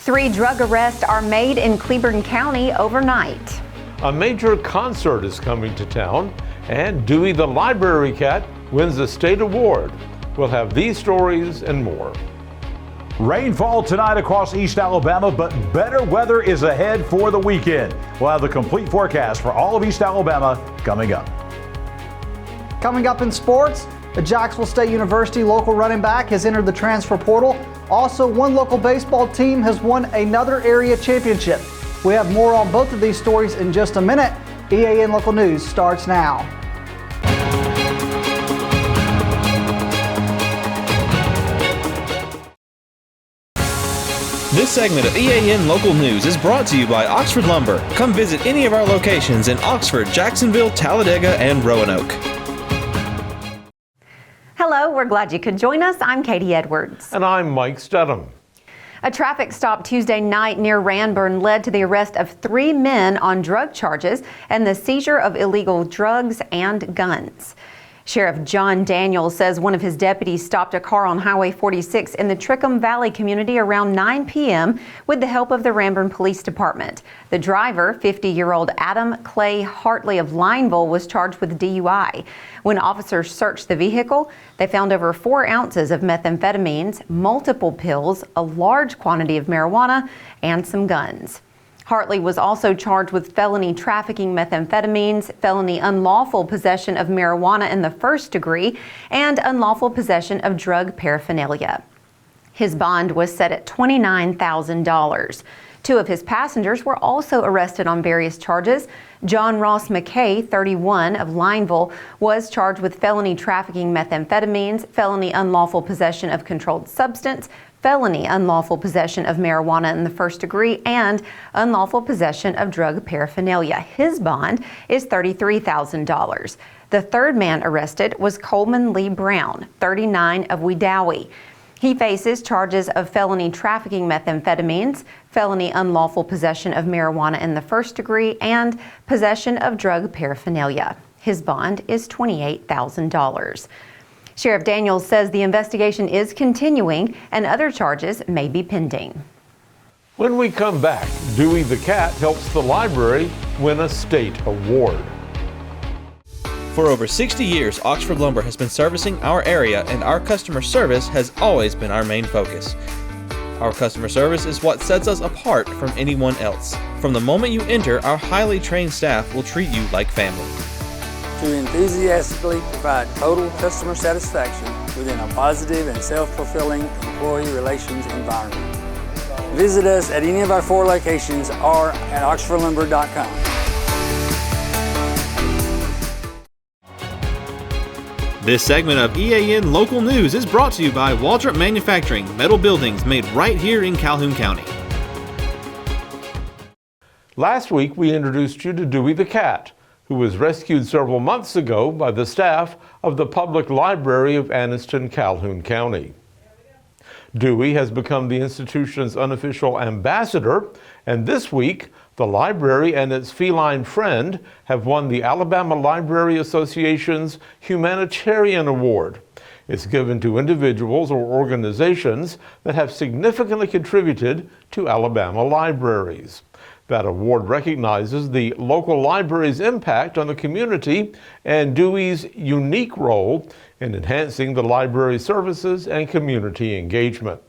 3 drug arrests are made in Cleburne County overnight. A major concert is coming to town, and Dewey the Library Cat wins a state award. We'll have these stories and more. Rainfall tonight across East Alabama, but better weather is ahead for the weekend. We'll have the complete forecast for all of East Alabama coming up. Coming up in sports, the Jacksonville State University local running back has entered the transfer portal. Also, one local baseball team has won another area championship. We have more on both of these stories in just a minute. EAN Local News starts now. This segment of EAN Local News is brought to you by Oxford Lumber. Come visit any of our locations in Oxford, Jacksonville, Talladega, and Roanoke. Hello, we're glad you could join us. I'm Katie Edwards. And I'm Mike Stedham. A traffic stop Tuesday night near Ranburn led to the arrest of 3 men on drug charges and the seizure of illegal drugs and guns. Sheriff John Daniels says one of his deputies stopped a car on Highway 46 in the Trickham Valley community around 9 p.m. with the help of the Ranburn Police Department. The driver, 50-year-old Adam Clay Hartley of Lineville, was charged with DUI. When officers searched the vehicle, they found over 4 ounces of methamphetamines, multiple pills, a large quantity of marijuana, and some guns. Hartley was also charged with felony trafficking methamphetamines, felony unlawful possession of marijuana in the first degree, and unlawful possession of drug paraphernalia. His bond was set at $29,000. 2 of his passengers were also arrested on various charges. John Ross McKay, 31, of Lineville, was charged with felony trafficking methamphetamines, felony unlawful possession of controlled substance, felony unlawful possession of marijuana in the first degree, and unlawful possession of drug paraphernalia. His bond is $33,000. The 3rd man arrested was Coleman Lee Brown, 39, of Wedowee. He faces charges of felony trafficking methamphetamines, felony unlawful possession of marijuana in the first degree, and possession of drug paraphernalia. His bond is $28,000. Sheriff Daniels says the investigation is continuing and other charges may be pending. When we come back, Dewey the Cat helps the library win a state award. For over 60 years, Oxford Lumber has been servicing our area, and our customer service has always been our main focus. Our customer service is what sets us apart from anyone else. From the moment you enter, our highly trained staff will treat you like family. To enthusiastically provide total customer satisfaction within a positive and self-fulfilling employee relations environment. Visit us at any of our 4 locations or at oxfordlumber.com. This segment of EAN Local News is brought to you by Walrus Manufacturing, metal buildings made right here in Calhoun County. Last week, we introduced you to Dewey the Cat, who was rescued several months ago by the staff of the Public Library of Anniston, Calhoun County. Dewey has become the institution's unofficial ambassador, and this week, the library and its feline friend have won the Alabama Library Association's Humanitarian Award. It's given to individuals or organizations that have significantly contributed to Alabama libraries. That award recognizes the local library's impact on the community and Dewey's unique role in enhancing the library's services and community engagement.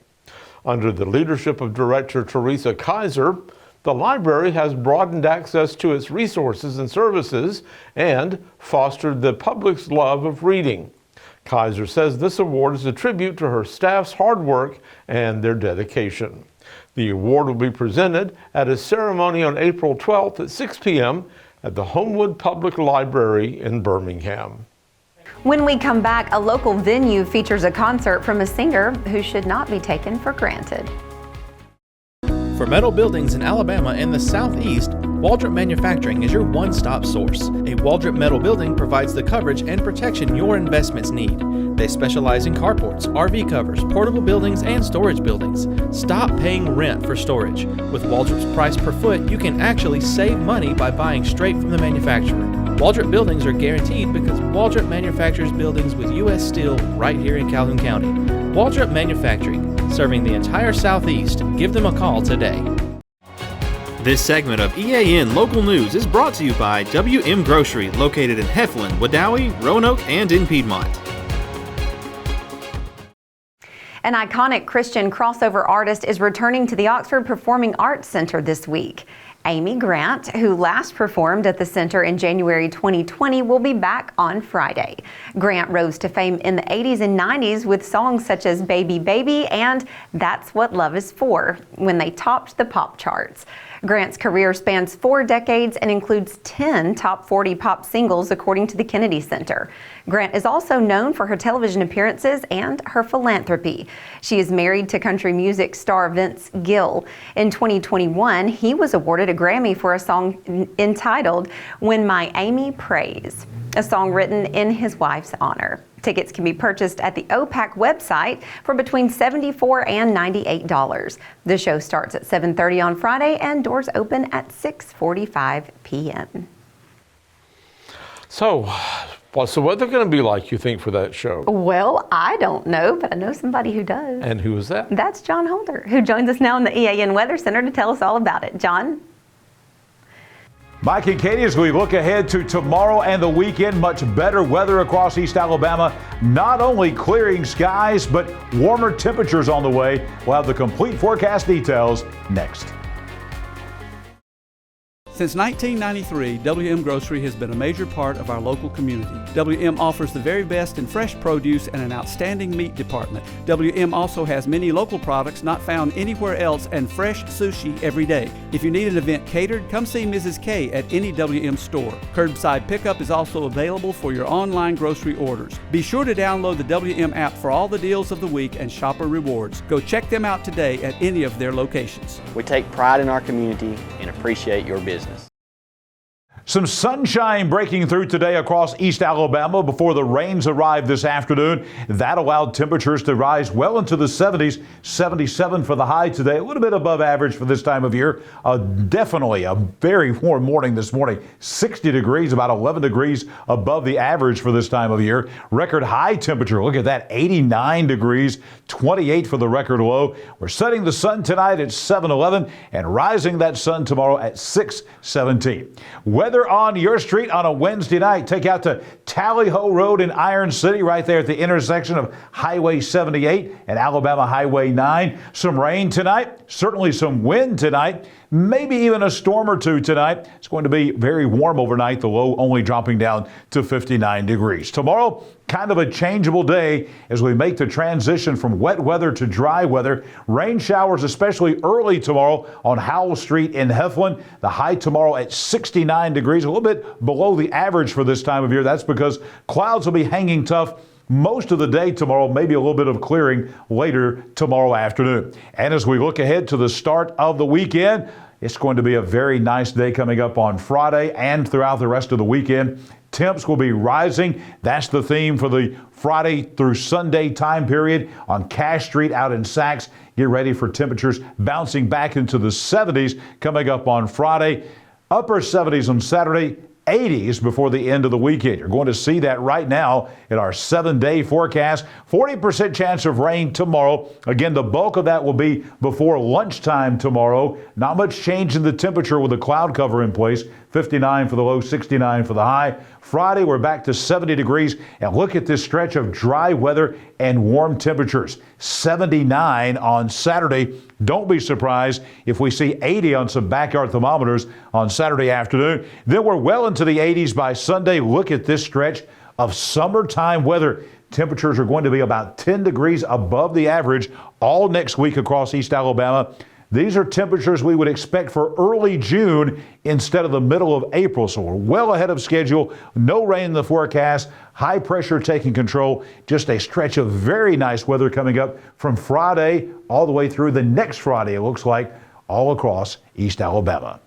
Under the leadership of Director Teresa Kaiser, the library has broadened access to its resources and services and fostered the public's love of reading. Kaiser says this award is a tribute to her staff's hard work and their dedication. The award will be presented at a ceremony on April 12th at 6 p.m. at the Homewood Public Library in Birmingham. When we come back, a local venue features a concert from a singer who should not be taken for granted. For metal buildings in Alabama and the Southeast, Walrus Manufacturing is your one-stop source. A Walrus metal building provides the coverage and protection your investments need. They specialize in carports, RV covers, portable buildings, and storage buildings. Stop paying rent for storage. With Walrus price per foot, you can actually save money by buying straight from the manufacturer. Walrus buildings are guaranteed because Walrus manufactures buildings with U.S. steel right here in Calhoun County. Walrus Manufacturing, serving the entire Southeast. Give them a call today. This segment of EAN Local News is brought to you by WM Grocery, located in Heflin, Wadowee, Roanoke, and in Piedmont. An iconic Christian crossover artist is returning to the Oxford Performing Arts Center this week. Amy Grant, who last performed at the center in January 2020, will be back on Friday. Grant rose to fame in the 80s and 90s with songs such as Baby Baby and That's What Love Is For when they topped the pop charts. Grant's career spans 4 decades and includes 10 top 40 pop singles, according to the Kennedy Center. Grant is also known for her television appearances and her philanthropy. She is married to country music star Vince Gill. In 2021, he was awarded a Grammy for a song entitled When My Amy Prays, a song written in his wife's honor. Tickets can be purchased at the OPAC website for between $74 and $98. The show starts at 7:30 on Friday and doors open at 6:45 p.m. So, what's the weather going to be like, you think, for that show? Well, I don't know, but I know somebody who does. And who is that? That's John Holder, who joins us now in the EAN Weather Center to tell us all about it. John? Mike and Katie, as we look ahead to tomorrow and the weekend, much better weather across East Alabama. Not only clearing skies, but warmer temperatures on the way. We'll have the complete forecast details next. Since 1993, WM Grocery has been a major part of our local community. WM offers the very best in fresh produce and an outstanding meat department. WM also has many local products not found anywhere else and fresh sushi every day. If you need an event catered, come see Mrs. K at any WM store. Curbside pickup is also available for your online grocery orders. Be sure to download the WM app for all the deals of the week and shopper rewards. Go check them out today at any of their locations. We take pride in our community and appreciate your business. Some sunshine breaking through today across East Alabama before the rains arrived this afternoon. That allowed temperatures to rise well into the 70s, 77 for the high today, a little bit above average for this time of year. Definitely a very warm morning this morning, 60 degrees, about 11 degrees above the average for this time of year. Record high temperature, look at that, 89 degrees, 28 for the record low. We're setting the sun tonight at 7:11 and rising that sun tomorrow at 6:17. Weather on your street on a Wednesday night. Take out to Tally Ho Road in Iron City, right there at the intersection of Highway 78 and Alabama Highway 9. Some rain tonight, certainly some wind tonight, maybe even a storm or two tonight. It's going to be very warm overnight, the low only dropping down to 59 degrees. Tomorrow, kind of a changeable day as we make the transition from wet weather to dry weather. Rain showers, especially early tomorrow on Howell Street in Heflin. The high tomorrow at 69 degrees, a little bit below the average for this time of year. That's because clouds will be hanging tough most of the day tomorrow, maybe a little bit of clearing later tomorrow afternoon. And as we look ahead to the start of the weekend, it's going to be a very nice day coming up on Friday and throughout the rest of the weekend. Temps will be rising. That's the theme for the Friday through Sunday time period on Cash Street out in Sachs. Get ready for temperatures bouncing back into the 70s coming up on Friday. Upper 70s on Saturday. 80s before the end of the weekend. You're going to see that right now in our 7-day forecast. 40% chance of rain tomorrow. Again, the bulk of that will be before lunchtime tomorrow. Not much change in the temperature with the cloud cover in place. 59 for the low, 69 for the high. Friday, we're back to 70 degrees. And look at this stretch of dry weather and warm temperatures. 79 on Saturday. Don't be surprised if we see 80 on some backyard thermometers on Saturday afternoon. Then we're well into the 80s by Sunday. Look at this stretch of summertime weather. Temperatures are going to be about 10 degrees above the average all next week across East Alabama. These are temperatures we would expect for early June instead of the middle of April. So we're well ahead of schedule. No rain in the forecast. High pressure taking control. Just a stretch of very nice weather coming up from Friday all the way through the next Friday, it looks like, all across East Alabama.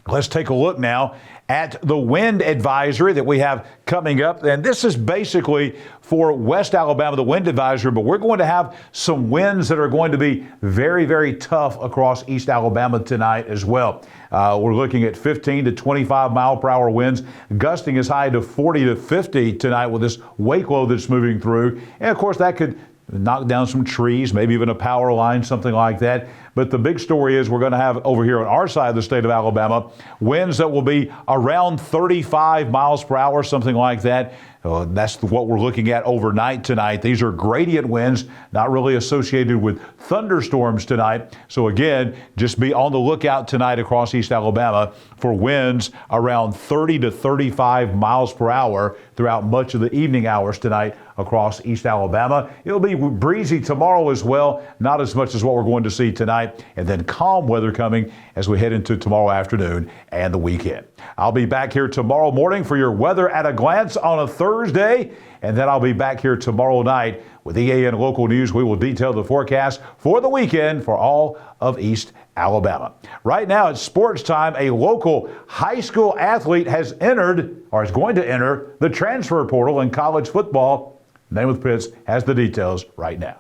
Let's take a look now at the wind advisory that we have coming up. And this is basically for West Alabama, the wind advisory, but we're going to have some winds that are going to be very, very tough across East Alabama tonight as well. We're looking at 15 to 25 mile per hour winds, gusting as high to 40 to 50 tonight with this wake low that's moving through. And of course, that could knock down some trees, maybe even a power line, something like that. But the big story is we're going to have over here on our side of the state of Alabama winds that will be around 35 miles per hour, something like that. That's what we're looking at overnight tonight. These are gradient winds, not really associated with thunderstorms tonight. So again, just be on the lookout tonight across East Alabama for winds around 30 to 35 miles per hour throughout much of the evening hours tonight across East Alabama. It'll be breezy tomorrow as well, not as much as what we're going to see tonight, and then calm weather coming as we head into tomorrow afternoon and the weekend. I'll be back here tomorrow morning for your weather at a glance on a Thursday, and then I'll be back here tomorrow night with EAN Local News. We will detail the forecast for the weekend for all of East Alabama. Right now it's sports time. A local high school athlete has entered, or is going to enter, the transfer portal in college football. Namath Pitts has the details right now.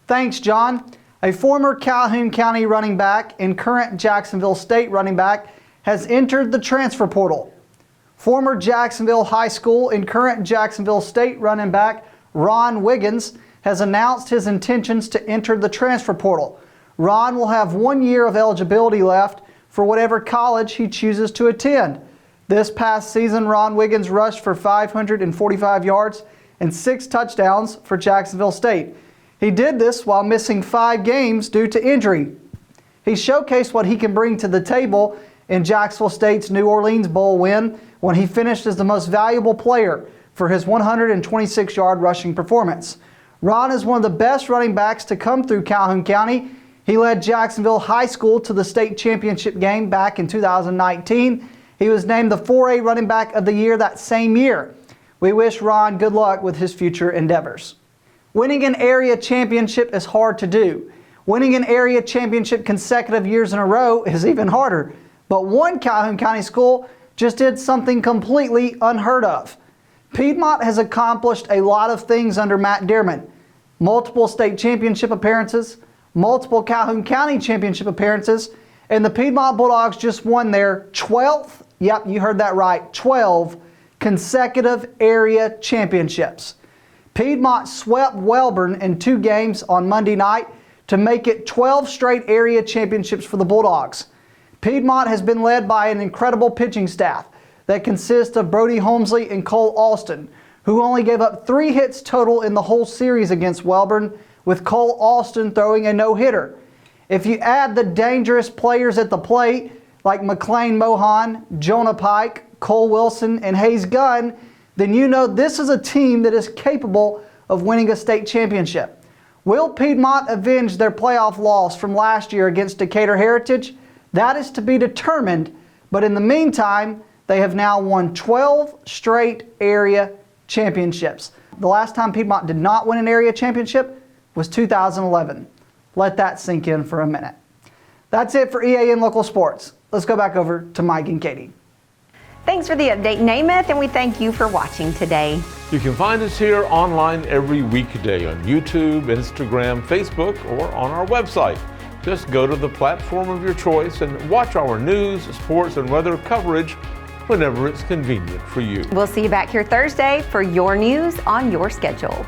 Thanks, John. A former Calhoun County running back and current Jacksonville State running back has entered the transfer portal. Former Jacksonville High School and current Jacksonville State running back Ron Wiggins has announced his intentions to enter the transfer portal. Ron will have 1 year of eligibility left for whatever college he chooses to attend. This past season, Ron Wiggins rushed for 545 yards and 6 touchdowns for Jacksonville State. He did this while missing 5 games due to injury. He showcased what he can bring to the table in Jacksonville State's New Orleans Bowl win when he finished as the most valuable player for his 126-yard rushing performance. Ron is one of the best running backs to come through Calhoun County. He led Jacksonville High School to the state championship game back in 2019. He was named the 4A running back of the year that same year. We wish Ron good luck with his future endeavors. Winning an area championship is hard to do. Winning an area championship consecutive years in a row is even harder. But one Calhoun County school just did something completely unheard of. Piedmont has accomplished a lot of things under Matt Dearman. Multiple state championship appearances, multiple Calhoun County championship appearances, and the Piedmont Bulldogs just won their 12th, yep, you heard that right, 12 consecutive area championships. Piedmont swept Welborn in 2 games on Monday night to make it 12 straight area championships for the Bulldogs. Piedmont has been led by an incredible pitching staff that consists of Brody Holmesley and Cole Alston, who only gave up 3 hits total in the whole series against Welborn, with Cole Alston throwing a no-hitter. If you add the dangerous players at the plate, like McLean Mohan, Jonah Pike, Cole Wilson, and Hayes Gunn, then you know this is a team that is capable of winning a state championship. Will Piedmont avenge their playoff loss from last year against Decatur Heritage? That is to be determined, but in the meantime, they have now won 12 straight area championships. The last time Piedmont did not win an area championship was 2011. Let that sink in for a minute. That's it for EAN Local Sports. Let's go back over to Mike and Katie. Thanks for the update, Namath, and we thank you for watching today. You can find us here online every weekday on YouTube, Instagram, Facebook, or on our website. Just go to the platform of your choice and watch our news, sports, and weather coverage whenever it's convenient for you. We'll see you back here Thursday for your news on your schedule.